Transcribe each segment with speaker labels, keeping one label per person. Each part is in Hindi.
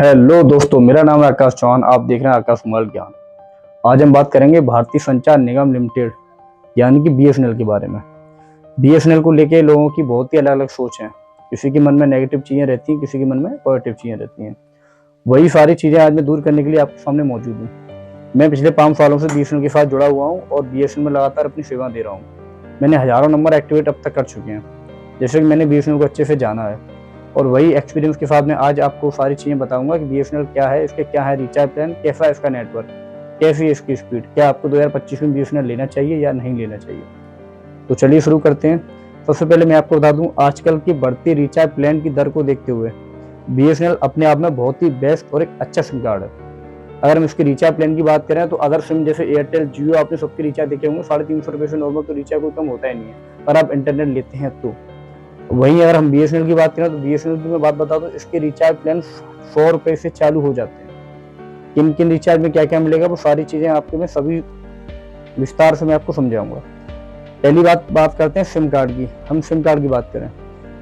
Speaker 1: हेलो दोस्तों, मेरा नाम है आकाश चौहान। आप देख रहे हैं आकाश मोबाइल ज्ञान। आज हम बात करेंगे भारतीय संचार निगम लिमिटेड यानी कि बीएसएनएल के बारे में। बीएसएनएल को लेके लोगों की बहुत ही अलग अलग सोच है। किसी के मन में नेगेटिव चीजें रहती हैं, किसी के मन में पॉजिटिव चीजें रहती हैं। वही सारी चीजें आज मैं दूर करने के लिए आपके सामने मौजूद हूँ। मैं पिछले 5 सालों से बीएसएनएल के साथ जुड़ा हुआ हूँ और बीएसएनएल में लगातार अपनी सेवा दे रहा हूँ। मैंने हजारों नंबर एक्टिवेट अब तक कर चुके हैं, जैसे कि मैंने बीएसएनएल को अच्छे से जाना है। और वही एक्सपीरियंस के साथ मैं आज आपको सारी चीज़ें बताऊंगा कि बीएसएनएल क्या है, इसके क्या है रिचार्ज प्लान, कैसा है इसका नेटवर्क, कैसी है इसकी स्पीड, क्या आपको 2025 में बीएसएनएल लेना चाहिए या नहीं लेना चाहिए। तो चलिए शुरू करते हैं। सबसे पहले मैं आपको बता दूं, आजकल की बढ़ती रिचार्ज प्लान की दर को देखते हुए बीएसएनएल अपने आप में बहुत ही बेस्ट और एक अच्छा सिम कार्ड है। अगर हम इसके रिचार्ज प्लान की बात करें तो अदर सिम जैसे एयरटेल, जियो, आपने सबके रिचार्ज देखे होंगे। 350 रुपये से नॉर्मल तो रिचार्ज कोई कम होता ही नहीं है, पर आप इंटरनेट लेते हैं तो। वहीं अगर हम बीएसएनएल की बात करें तो बीएसएनएल की मैं बात बता दूं, इसके रिचार्ज प्लान 100 रुपए से चालू हो जाते हैं। किन किन रिचार्ज में क्या क्या मिलेगा वो सारी चीजें आपको मैं सभी विस्तार से मैं आपको समझाऊंगा। पहली बात करते हैं सिम कार्ड की। हम सिम कार्ड की बात करें,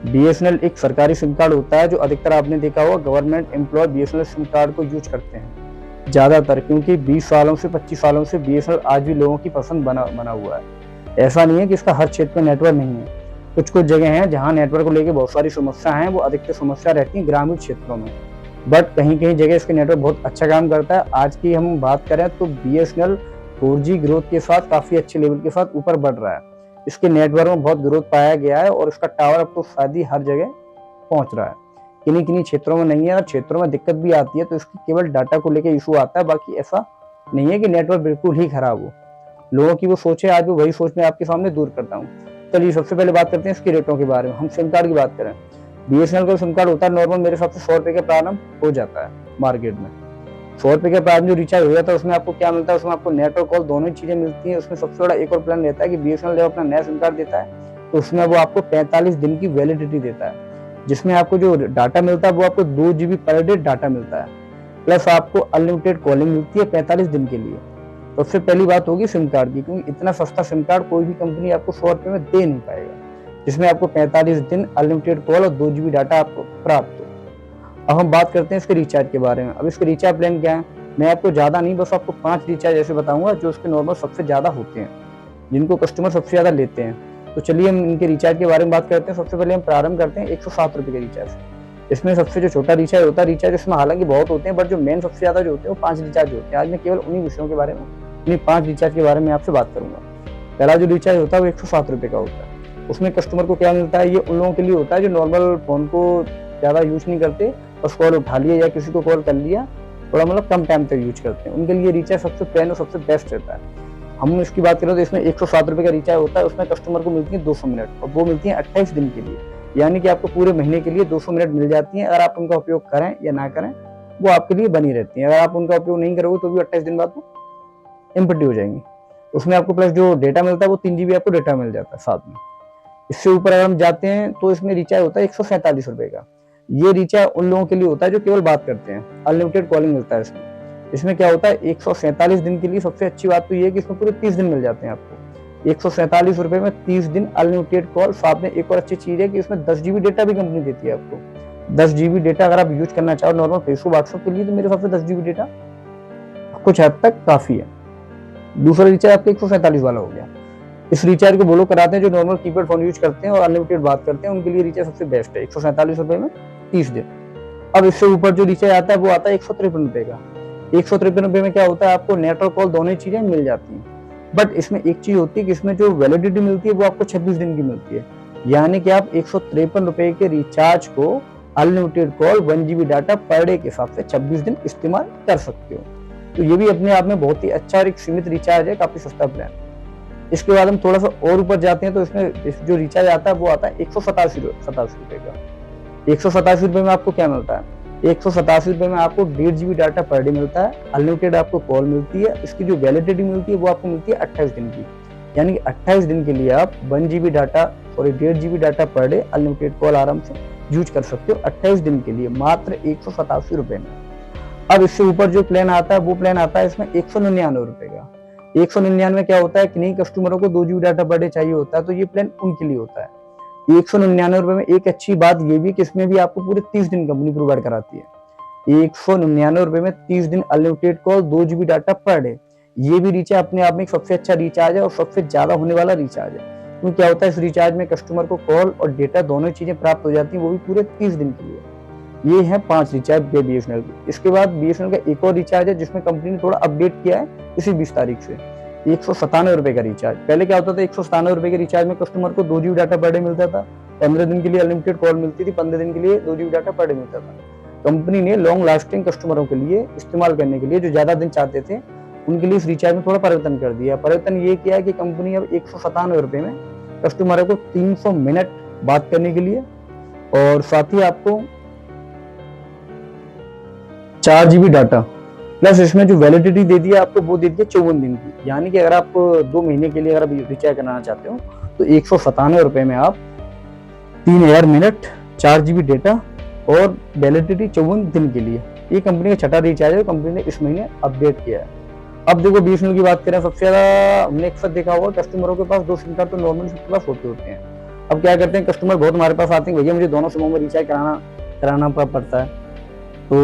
Speaker 1: बीएसएनएल एक सरकारी सिम कार्ड होता है जो अधिकतर आपने देखा होगा government employ BSNL sim card को यूज करते हैं ज्यादातर, क्योंकि 20 सालों से 25 सालों से बीएसएनएल आज भी लोगों की पसंद बना हुआ है। ऐसा नहीं है कि इसका हर क्षेत्र में नेटवर्क नहीं है। कुछ जगह हैं जहां नेटवर्क को लेकर बहुत सारी समस्या हैं, वो अधिकतर समस्या रहती है ग्रामीण क्षेत्रों में। बट कहीं कहीं जगह इसके नेटवर्क बहुत अच्छा काम करता है। आज की हम बात करें तो बीएसएनएल 4G ग्रोथ के साथ काफी अच्छे लेवल के साथ ऊपर बढ़ रहा है। इसके नेटवर्क में बहुत ग्रोथ पाया गया है और इसका टावर अब तो शायद ही हर जगह पहुंच रहा है। किन्हीं किन्हीं क्षेत्रों में नहीं है, और क्षेत्रों में दिक्कत भी आती है तो इसकी केवल डाटा को लेकर इशू आता है। बाकी ऐसा नहीं है कि नेटवर्क बिल्कुल ही खराब हो। लोगों की वो सोच है, आज भी वही सोच मैं आपके सामने दूर करता हूँ। चलिए सबसे पहले बात करते हैं इसके रेटों के बारे में। हम सिम कार्ड की बात करें, बीएसएनएल का सिम कार्ड होता है नॉर्मल, मेरे हिसाब से 100 रुपए का प्रारंभ हो जाता है मार्केट में। 100 रुपए का प्रारंभ जो रिचार्ज हो जाता है उसमें आपको क्या मिलता है, उसमें आपको नेट और कॉल दोनों ही चीजें मिलती है। उसमें सबसे बड़ा एक और प्लान रहता है कि बीएसएनएल जब अपना नया सिम कार्ड देता है तो उसमें वो आपको 45 दिन की वैलिडिटी देता है, जिसमें आपको जो डाटा मिलता है वो आपको 2 GB पर डे डाटा मिलता है, प्लस आपको अनलिमिटेड कॉलिंग मिलती है 45 दिन के लिए। सबसे पहली बात होगी सिम कार्ड की, क्योंकि इतना सस्ता सिम कार्ड कोई भी कंपनी आपको 100 रुपए में दे नहीं पाएगा, जिसमें आपको 45 दिन अनलिमिटेड कॉल और 2 GB डाटा आपको प्राप्त हो। अब हम बात करते हैं इसके रिचार्ज के बारे में। अब इसके रिचार्ज प्लान क्या है, मैं आपको ज्यादा नहीं, बस आपको 5 रिचार्ज ऐसे बताऊंगा जो उसके नॉर्मल सबसे ज्यादा होते हैं, जिनको कस्टमर सबसे ज्यादा लेते हैं। तो चलिए हम इनके रिचार्ज के बारे में बात करते हैं। सबसे पहले हम प्रारंभ करते हैं 107 रुपए के रिचार्ज। इसमें सबसे जो छोटा रिचार्ज होता है, रिचार्ज इसमें हालांकि बहुत होते हैं, बट जो मेन सबसे ज्यादा जो होते हैं वो 5 रिचार्ज होते हैं। आज मैं केवल उन्हीं विषयों के बारे में, उन्हीं 5 रिचार्ज के बारे में आपसे बात करूंगा। पहला जो रिचार्ज होता है वो 107 रुपए का होता है। उसमें कस्टमर को क्या मिलता है, ये उन लोगों के लिए होता है जो नॉर्मल फोन को ज्यादा यूज नहीं करते, बस कॉल उठा लिया या किसी को कॉल कर लिया, थोड़ा मतलब कम टाइम तक यूज करते हैं, उनके लिए रिचार्ज सबसे प्लान और सबसे बेस्ट रहता है। हम इसकी बात करें तो इसमें 107 रुपए का रिचार्ज होता है। उसमें कस्टमर को मिलती है 200 मिनट, और वो मिलती है 28 दिन के लिए, यानी कि आपको पूरे महीने के लिए 200 मिनट मिल जाती है। अगर आप उनका उपयोग करें या ना करें वो आपके लिए बनी रहती है। अगर आप उनका उपयोग नहीं करोगे तो भी 28 दिन बाद वो एम्प्टी हो जाएंगी। उसमें आपको प्लस जो डेटा मिलता है वो 3 GB आपको डेटा मिल जाता है साथ में। इससे ऊपर अगर हम जाते हैं तो इसमें रिचार्ज होता है 147 रुपए का। ये रिचार्ज उन लोगों के लिए होता है जो केवल बात करते हैं, अनलिमिटेड कॉलिंग मिलता है इसमें। इसमें क्या होता है, 147 दिन के लिए सबसे अच्छी बात तो ये है कि इसमें पूरे 30 दिन मिल जाते हैं आपको। 147 रुपए में 30 दिन अनलिमिटेड कॉल। साथ में एक और अच्छी चीज है कि इसमें 10 GB डेटा भी कंपनी देती है आपको। 10 GB डेटा अगर आप यूज करना चाहो नॉर्मल फेसबुक व्हाट्सएप के लिए, तो मेरे हिसाब से 10 GB डेटा कुछ हद तक काफी है। दूसरा रिचार्ज आपका 147 वाला हो गया। इस रिचार्ज को वो लोग कराते हैं जो नॉर्मल कीपैड फोन यूज करते हैं और अनलिमिटेड बात करते हैं, उनके लिए रिचार्ज सबसे बेस्ट है। 147 रुपए में 30 दिन। अब इससे ऊपर जो रिचार्ज आता है वो आता है 153 रुपए का। 153 रुपए में क्या होता है, आपको नेट और कॉल दोनों ही चीजें मिल जाती हैं। बट इसमें एक चीज होती है कि इसमें जो वैलिडिटी मिलती है वो आपको 26 दिन की मिलती है, यानी कि आप 153 रुपए के रिचार्ज को unlimited call 1 GB data per day के हिसाब से 26 दिन इस्तेमाल कर सकते हो। तो ये भी अपने आप में बहुत ही अच्छा और एक सीमित रिचार्ज है, काफी सस्ता प्लान। इसके बाद हम थोड़ा सा और ऊपर जाते हैं तो इसमें जो रिचार्ज आता है वो आता है 187 रुपए का। 187 रुपए में आपको क्या मिलता है, 187 रुपए में आपको 1.5 GB डाटा पर डे मिलता है, अनलिमिटेड आपको कॉल मिलती है। इसकी जो वैलिडिटी मिलती है वो आपको मिलती है 28 दिन की, यानी कि 28 दिन के लिए आप 1 GB डाटा और 1.5 GB data per day unlimited call आराम से यूज कर सकते हो 28 दिन के लिए, मात्र 187 रुपए में। अब इससे ऊपर जो प्लान आता है वो प्लान आता है इसमें 199 रुपए का। 199 क्या होता है, किन्हीं कस्टमरों को 2 GB डाटा पर डे चाहिए होता है, तो ये प्लान उनके लिए होता है। 199 रुपए में एक अच्छी बात ये भी कि इसमें भी आपको पूरे 30 दिन कंपनी प्रोवाइड कराती है। 199 रुपए में 30 दिन unlimited call, 2 GB data per day. ये भी रिचार्ज अपने आप में एक सबसे अच्छा रिचार्ज है और सबसे ज्यादा होने वाला रिचार्ज है। क्योंकि क्या होता है, इस रिचार्ज में कस्टमर को कॉल और डेटा दोनों चीजें प्राप्त हो जाती हैं, वो भी पूरे 30 दिन के लिए। ये है 5 रिचार्ज BSNL की। इसके बाद BSNL का एक और रिचार्ज है जिसमें कंपनी ने थोड़ा अपडेट किया है इसी 20 तारीख से। 197 रुपए का रिचार्ज। पहले क्या होता था, 197 रुपए के रिचार्ज में कस्टमर को 2 GB डाटा पर डे मिलता था, 15 दिन के लिए अनलिमिटेड कॉल मिलती थी, 15 दिन के लिए 2 GB डाटा पर डे मिलता था। कंपनी ने लॉन्ग लास्टिंग कस्टमरों के लिए इस्तेमाल करने के लिए, जो ज्यादा दिन चाहते थे, उनके लिए इस रिचार्ज में थोड़ा परिवर्तन कर दिया। परिवर्तन ये किया है कि कंपनी अब 197 रुपए में कस्टमरों को 300 मिनट बात करने के लिए और साथ ही आपको 4 GB डाटा प्लस इसमें जो वैलिडिटी दे दिया आपको, वो दे दिया 54 दिन की। यानी कि अगर आप 2 महीने के लिए अगर आप रिचार्ज कराना चाहते हो तो 197 रुपए में आप 3000 मिनट, 4 GB डेटा और वैलिडिटी 54 दिन के लिए। ये कंपनी का छठा रिचार्ज है, कंपनी ने इस महीने अपडेट किया है। अब देखो BSNL की बात करें, सबसे ज्यादा हमने अक्सर देखा होगा कस्टमरों के पास 2 सिम कार्ड तो नॉर्मली सबके पास होते हैं। अब क्या करते हैं कस्टमर, बहुत हमारे पास आते हैं, भैया मुझे दोनों सिमों में रिचार्ज कराना पड़ता है। तो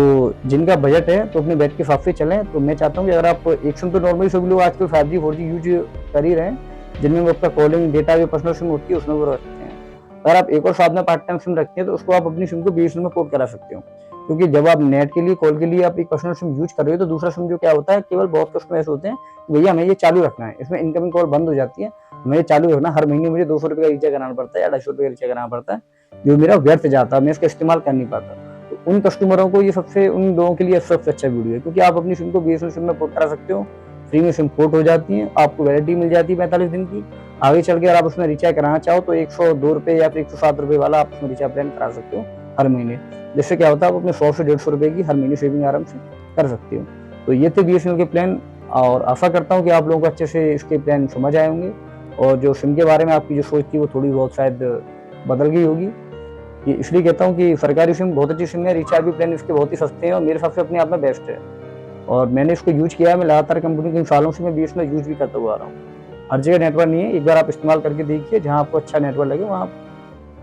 Speaker 1: जिनका बजट है तो अपने बजट के हिसाब से चलें। तो मैं चाहता हूँ कि अगर आप एक सिम, तो नॉर्मली सभी लोग आजकल 5G 4G यूज कर ही रहे हैं, जिनमें वो अपना कॉलिंग डेटा जो पर्सनल सिम होती है उसमें वो रखते हैं। अगर आप एक और साथ में पार्ट टाइम सिम रखते हैं तो उसको आप अपनी सिम को BSNL में पोर्ट करा सकते हो। क्योंकि जब आप नेट के लिए, कॉल के लिए आप एक पर्सनल सिम यूज कर रहे हो तो दूसरा सिम जो क्या होता है, केवल बहुत कस्टमर ऐसे होते हैं भैया हमें ये चालू रखना है, इसमें इनकमिंग कॉल बंद हो जाती है, हमें ये चालू रखना, हर महीने मुझे 200 रुपए का रिचार्ज कराना पड़ता है या 250 रुपए का रिचार्ज कराना पड़ता है, जो मेरा व्यर्थ जाता है, मैं इसका इस्तेमाल कर नहीं पाता। तो उन कस्टमरों को ये सबसे, उन लोगों के लिए सबसे अच्छा वीडियो है, क्योंकि आप अपनी सिम को BSNL सिम में पोर्ट करा सकते हो, फ्री में सिम पोर्ट हो जाती है, आपको वैलिडिटी मिल जाती है 45 दिन की। आगे चल के अगर आप उसमें रिचार्ज कराना चाहो तो 102 रुपए या फिर 107 रुपए वाला आप उसमें रिचार्ज प्लान करा सकते हो हर महीने। जिससे क्या होता है, आप अपने 100 से 150 रुपए की हर महीने सेविंग आराम से कर सकते हो। तो ये थे BSNL के प्लान, और आशा करता हूँ कि आप लोगों को अच्छे से इसके प्लान समझ आए होंगे और जो सिम के बारे में आपकी जो सोच थी वो थोड़ी बहुत शायद बदल गई होगी। ये इसलिए कहता हूँ कि सरकारी सिम बहुत अच्छी सिम है, रिचार्ज भी प्लान इसके बहुत ही सस्ते हैं और मेरे हिसाब से अपने आप में बेस्ट है। और मैंने इसको यूज किया है, मैं लगातार कंपनी के इन सालों से मैं BSNL यूज भी करता हुआ आ रहा हूँ। हर जगह नेटवर्क नहीं है, एक बार आप इस्तेमाल करके देखिए, जहाँ आपको अच्छा नेटवर्क लगे वहाँ आप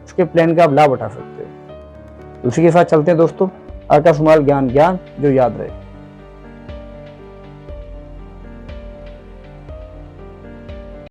Speaker 1: उसके प्लान का आप लाभ उठा सकते हो। उसी के साथ चलते हैं दोस्तों, आकाश कुमार ज्ञान जो याद रहे।